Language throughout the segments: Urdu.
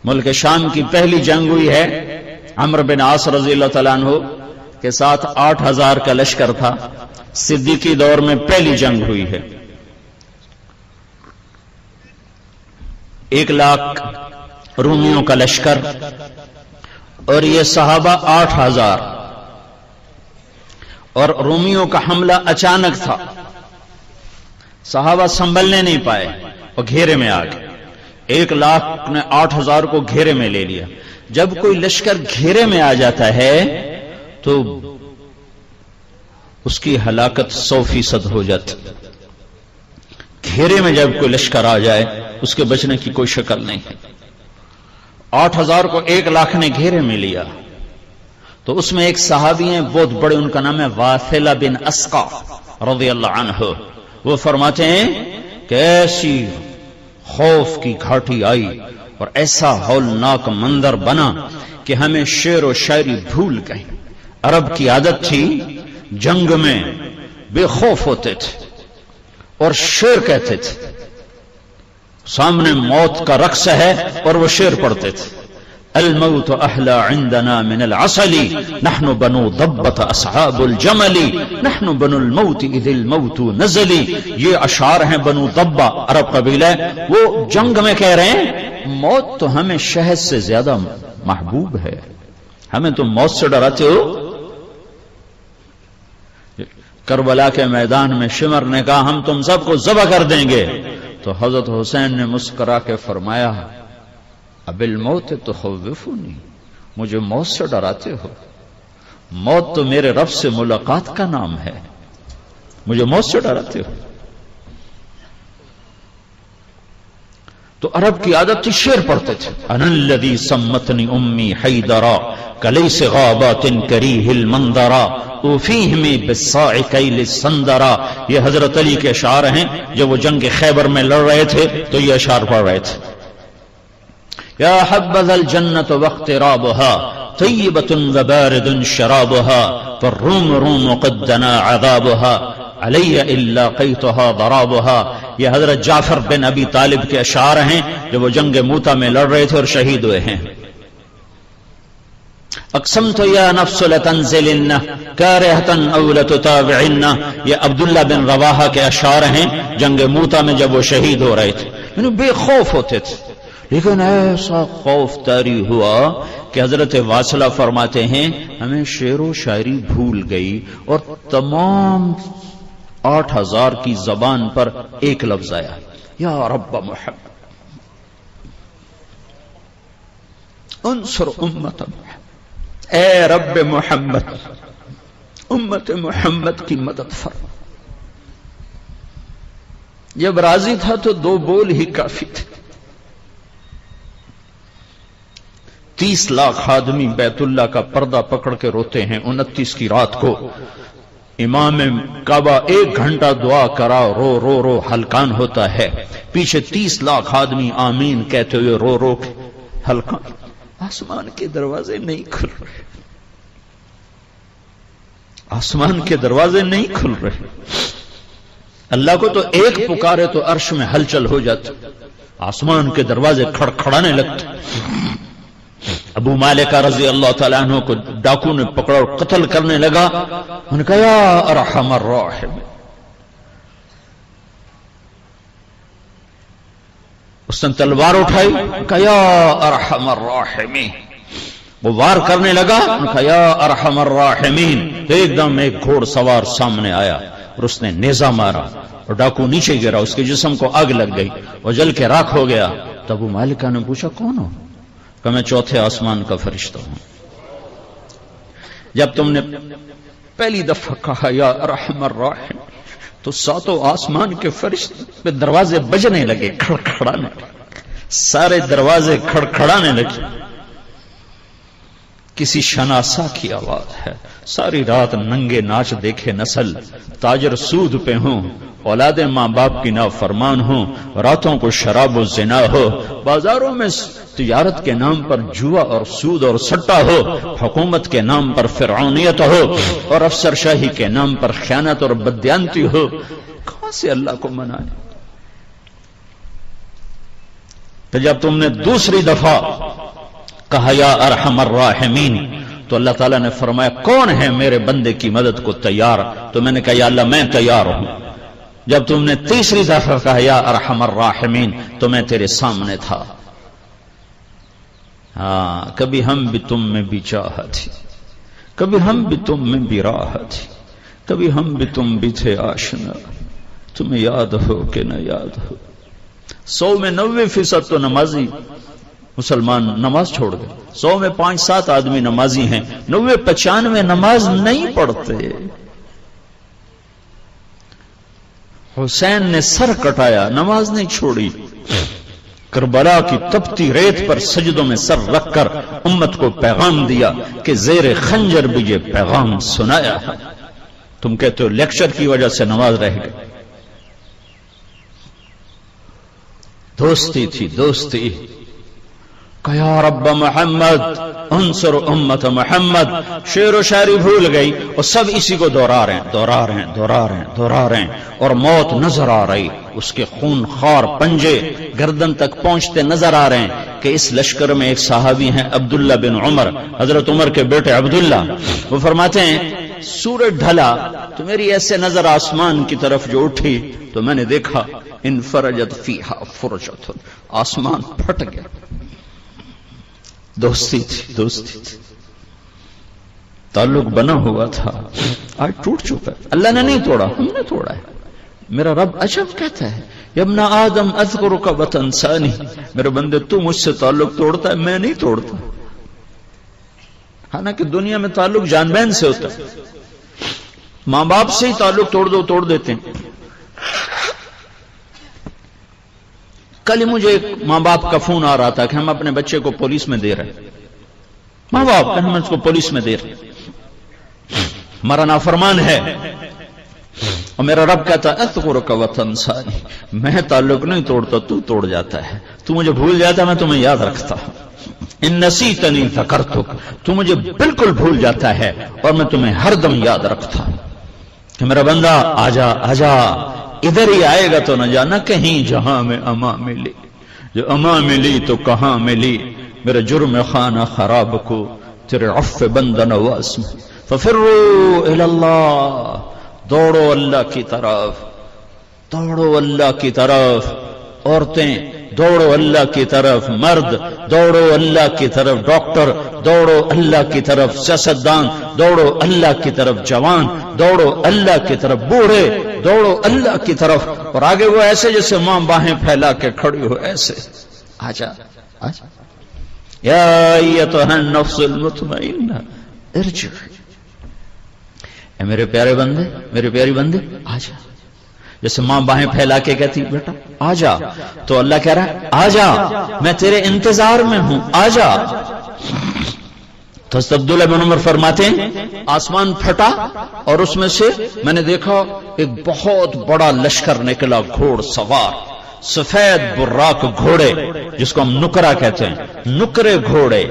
ملک شام کی پہلی جنگ ہوئی ہے عمرو بن عاص رضی اللہ تعالیٰ عنہ کے ساتھ 8000 کا لشکر تھا. صدیقی دور میں پہلی جنگ ہوئی ہے. 1,00,000 رومیوں کا لشکر اور یہ صحابہ 8000. اور رومیوں کا حملہ اچانک تھا، صحابہ سنبھلنے نہیں پائے اور گھیرے میں آ گئے. 1,00,000 نے 8000 کو گھیرے میں لے لیا. جب کوئی لشکر گھیرے میں آ جاتا ہے تو اس کی ہلاکت 100% ہو جاتی. گھیرے میں جب کوئی لشکر آ جائے اس کے بچنے کی کوئی شکل نہیں. 8000 کو 1,00,000 نے گھیرے میں لیا تو اس میں ایک صحابی ہیں بہت بڑے، ان کا نام ہے واثلہ بن اسقع رضی اللہ عنہ. وہ فرماتے ہیں کہ ایسی خوف کی گھاٹی آئی اور ایسا ہولناک منظر بنا کہ ہمیں شعر و شاعری بھول گئے. عرب کی عادت تھی جنگ میں بے خوف ہوتے تھے اور شعر کہتے تھے. سامنے موت کا رقص ہے اور وہ شعر پڑھتے تھے. الموت احلى عندنا من العسل نحن بنو ضبة اصحاب الجمل نحن بنو الموت اذ الموت نزل. یہ اشعار ہیں بنو ضبہ عرب قبیلہ، وہ جنگ میں کہہ رہے ہیں موت تو ہمیں شہد سے زیادہ محبوب ہے، ہمیں تم موت سے ڈراتے ہو. کربلا کے میدان میں شمر نے کہا ہم تم سب کو ذبح کر دیں گے، تو حضرت حسین نے مسکرا کے فرمایا اب الموت تخوفونی، مجھے موت سے ڈراتے ہو؟ موت تو میرے رب سے ملاقات کا نام ہے، مجھے موت سے ڈراتے ہو؟ تو عرب کی عادت تھی شعر پڑھتے تھے. انا الذی سمتنی امی حیدرا کلیس غابات کریہ المنظرا اوفیہمی بالصاعقیل السندرا. یہ حضرت علی کے اشعار ہیں. جب وہ جنگ خیبر میں لڑ رہے تھے تو یہ اشعار پڑھ رہے تھے. یا حبذا الجنة واقترابها طیبة وبارد شرابها فالروم روم قد دنا عذابها علی الا قیتها ضرابها. یہ حضرت جعفر بن ابی طالب کے اشعار ہیں جو وہ جنگ موتا میں لڑ رہے تھے اور شہید ہوئے ہیں. اقسمت یا نفس لتنزلن کارہتا او لتتابعن. یہ عبداللہ بن رواحہ کے اشعار ہیں جنگ موتا میں جب وہ شہید ہو رہے تھے. یعنی بے خوف ہوتے تھے، لیکن ایسا خوف طاری ہوا کہ حضرت واصلہ فرماتے ہیں ہمیں شعر و شاعری بھول گئی اور تمام 8000 کی زبان پر ایک لفظ آیا یا رب محمد انصر امت محمد. اے رب محمد امت محمد کی مدد فرما. جب راضی تھا تو 2 بول ہی کافی تھے. 30 لاکھ آدمی بیت اللہ کا پردہ پکڑ کے روتے ہیں. 29 کی رات کو امام کعبہ 1 گھنٹہ دعا کرا، رو رو رو ہلکان ہوتا ہے. پیچھے 30 لاکھ آدمی آمین کہتے ہوئے رو رو کے ہلکان. آسمان کے دروازے نہیں کھل رہے، آسمان کے دروازے نہیں کھل رہے. اللہ کو تو ایک پکارے تو عرش میں ہلچل ہو جاتی، آسمان کے دروازے کھڑکھڑانے لگتے. ابو مالک رضی اللہ تعالیٰ عنہ کو ڈاکو نے پکڑا اور قتل کرنے لگا. انہوں نے کہا یا ارحم الراحمین. اس نے تلوار اٹھائی، کہا یا ارحم الراحمین. وہ وار کرنے لگا، انہوں نے کہا یا ارحم الراحمین. تو ایک دم ایک گھوڑ سوار سامنے آیا اور اس نے نیزہ مارا اور ڈاکو نیچے گرا. اس کے جسم کو آگ لگ گئی اور جل کے راکھ ہو گیا. تو ابو مالکہ نے پوچھا کون ہو؟ کہ میں 4تھے آسمان کا فرشتہ ہوں. جب تم نے پہلی دفعہ کہا یا ارحم الراحم تو 7 آسمان کے فرشتے پہ دروازے بجنے لگے، کھڑکھڑانے لگے، سارے دروازے کھڑکھڑانے لگے. کسی شناسا کی آواز ہے، ساری رات ننگے ناچ دیکھے نسل، تاجر سود پہ ہوں، اولاد ماں باپ کی نافرمان ہوں، راتوں کو شراب و زنا ہو، بازاروں میں تجارت کے نام پر جوا اور سود اور سٹا ہو، حکومت کے نام پر فرعونیت ہو اور افسر شاہی کے نام پر خیانت اور بددیانتی ہو. کہاں سے اللہ کو منائے؟ تو جب تم نے دوسری دفعہ کہا یا ارحم الراحمین، تو اللہ تعالیٰ نے فرمایا کون ہے میرے بندے کی مدد کو تیار؟ تو میں نے کہا یا اللہ میں تیار ہوں۔ جب تم نے تیسری دفعہ کہا یا ارحم الراحمین تو میں تیرے سامنے تھا۔ ہاں، کبھی ہم بھی تم میں بھی چاہت تھی، کبھی ہم بھی تم میں بھی راحت تھی، کبھی ہم بھی تم بھی تھے آشنا، تمہیں یاد ہو کہ نہ یاد ہو۔ 100 میں 90% تو نمازی مسلمان نماز چھوڑ گئے، 100 میں 5-7 آدمی نمازی ہیں، 90-95 نماز نہیں پڑھتے۔ حسین نے سر کٹایا، نماز نہیں چھوڑی، کربلا کی تپتی ریت پر سجدوں میں سر رکھ کر امت کو پیغام دیا کہ زیر خنجر بھی یہ پیغام سنایا ہے۔ تم کہتے ہو لیکچر کی وجہ سے نماز رہ گئی، دوستی تھی، دوستی۔ کہ یا رب محمد انصر امت محمد، شعر و شاعری بھول گئی اور سب اسی کو دہرا رہے ہیں اور موت نظر آ رہی، اس کے خون خار پنجے گردن تک پہنچتے نظر آ رہے ہیں کہ اس لشکر میں ایک صحابی ہیں عبداللہ بن عمر، حضرت عمر کے بیٹے عبداللہ، وہ فرماتے ہیں سورج ڈھلا تو میری ایسے نظر آسمان کی طرف جو اٹھی تو میں نے دیکھا انفرجت فیہا فرجت، آسمان پھٹ گیا۔ دوستی تھی، دوستی تھی، تعلق بنا ہوا تھا، آج ٹوٹ چکا ہے۔ اللہ نے نہیں توڑا، ہم نے توڑا ہے۔ میرا رب عجب کہتا ہے یا ابن آدم اذکرک وتنسانی، میرے بندے تو مجھ سے تعلق توڑتا ہے، میں نہیں توڑتا۔ حالانکہ دنیا میں تعلق جان بہن سے ہوتا ہے، ماں باپ سے ہی تعلق توڑ دیتے ہیں۔ کل مجھے ایک ماں باپ کا فون آ رہا تھا کہ ہم اپنے بچے کو پولیس میں دے رہے ہیں، ماں باپ ہم اس کو پولیس میں دے رہے ہیں، ہمارا نافرمان ہے، اور میرا رب کہتا ہے اذکرک وتنسانی، میں تعلق نہیں توڑتا، تو توڑ جاتا ہے، تو مجھے بھول جاتا ہے، میں تمہیں یاد رکھتا ہوں۔ ان نسیتنی ذکرتک، تو مجھے بالکل بھول جاتا ہے اور میں تمہیں ہر دم یاد رکھتا ہوں کہ میرا بندہ آجا آجا، ادھر ہی آئے گا تو نہ جانا کہیں جہاں میں اما ملی، جو اما ملی تو کہاں ملی، میرے جرم خانہ خراب کو تیرے عفو بندہ نواز میں، ففروا الی اللہ، دوڑو اللہ کی طرف، دوڑو اللہ کی طرف، عورتیں دوڑو اللہ کی طرف، مرد دوڑو اللہ کی طرف، ڈاکٹر دوڑو اللہ کی طرف، سیاستدان دوڑو اللہ کی طرف، جوان دوڑو اللہ کی طرف، بوڑھے دوڑو اللہ کی طرف، اور آگے وہ ایسے جیسے ماں باہیں پھیلا کے کھڑی ہو، ایسے آجا آجا یا ایتھا النفس المطمئنہ ارجعی، اے میرے پیارے بندے، میرے پیاری بندے آجا، جیسے ماں باہیں پھیلا کے کہتی بیٹا آجا، تو اللہ کہہ رہا ہے آجا، میں تیرے انتظار میں ہوں، آجا۔ تو عبداللہ بن عمر فرماتے ہیں آسمان پھٹا اور اس میں سے میں نے دیکھا ایک بہت بڑا لشکر نکلا، گھوڑ سوار، سفید براق گھوڑے جس کو ہم نکرا کہتے ہیں، نکرے گھوڑے،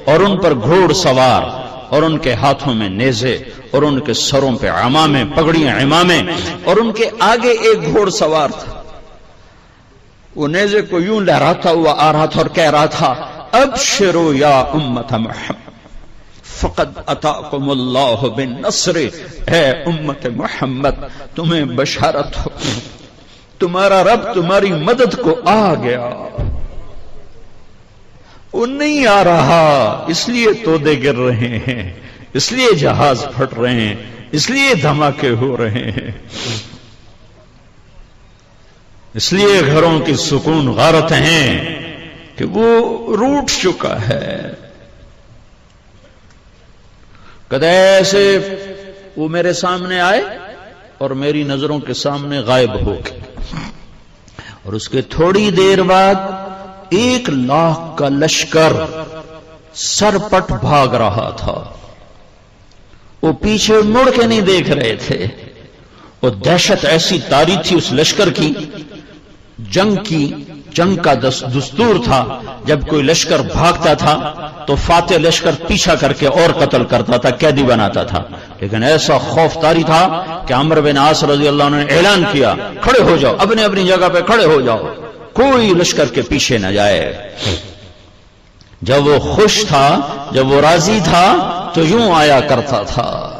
اور ان پر گھوڑ سوار، اور ان کے ہاتھوں میں نیزے، اور ان کے سروں پہ عمامیں، پگڑیاں عمامیں، اور ان کے آگے ایک گھوڑ سوار تھا، وہ نیزے کو یوں لہراتا ہوا آ رہا تھا اور کہہ رہا تھا ابشروا یا امت محمد فقد اتاکم اللہ بالنصر، اے امت محمد تمہیں بشارت ہو، تمہارا رب تمہاری مدد کو آ گیا۔ وہ نہیں آ رہا اس لیے تودے گر رہے ہیں، اس لیے جہاز پھٹ رہے ہیں، اس لیے دھماکے ہو رہے ہیں، اس لیے گھروں کی سکون غارت ہیں کہ وہ روٹ چکا ہے۔ کدے ایسے وہ میرے سامنے آئے اور میری نظروں کے سامنے غائب ہو گئے، اور اس کے تھوڑی دیر بعد 1,00,000 کا لشکر سرپٹ بھاگ رہا تھا، وہ پیچھے مڑ کے نہیں دیکھ رہے تھے، وہ دہشت ایسی طاری تھی اس لشکر کی، جنگ کا دستور تھا جب کوئی لشکر بھاگتا تھا تو فاتح لشکر پیچھا کر کے اور قتل کرتا تھا، قیدی بناتا تھا، لیکن ایسا خوف طاری تھا کہ عمرو بن عاص رضی اللہ عنہ نے اعلان کیا کھڑے ہو جاؤ، اپنی اپنی جگہ پہ کھڑے ہو جاؤ، کوئی لشکر کے پیچھے نہ جائے۔ جب وہ خوش تھا، جب وہ راضی تھا تو یوں آیا کرتا تھا۔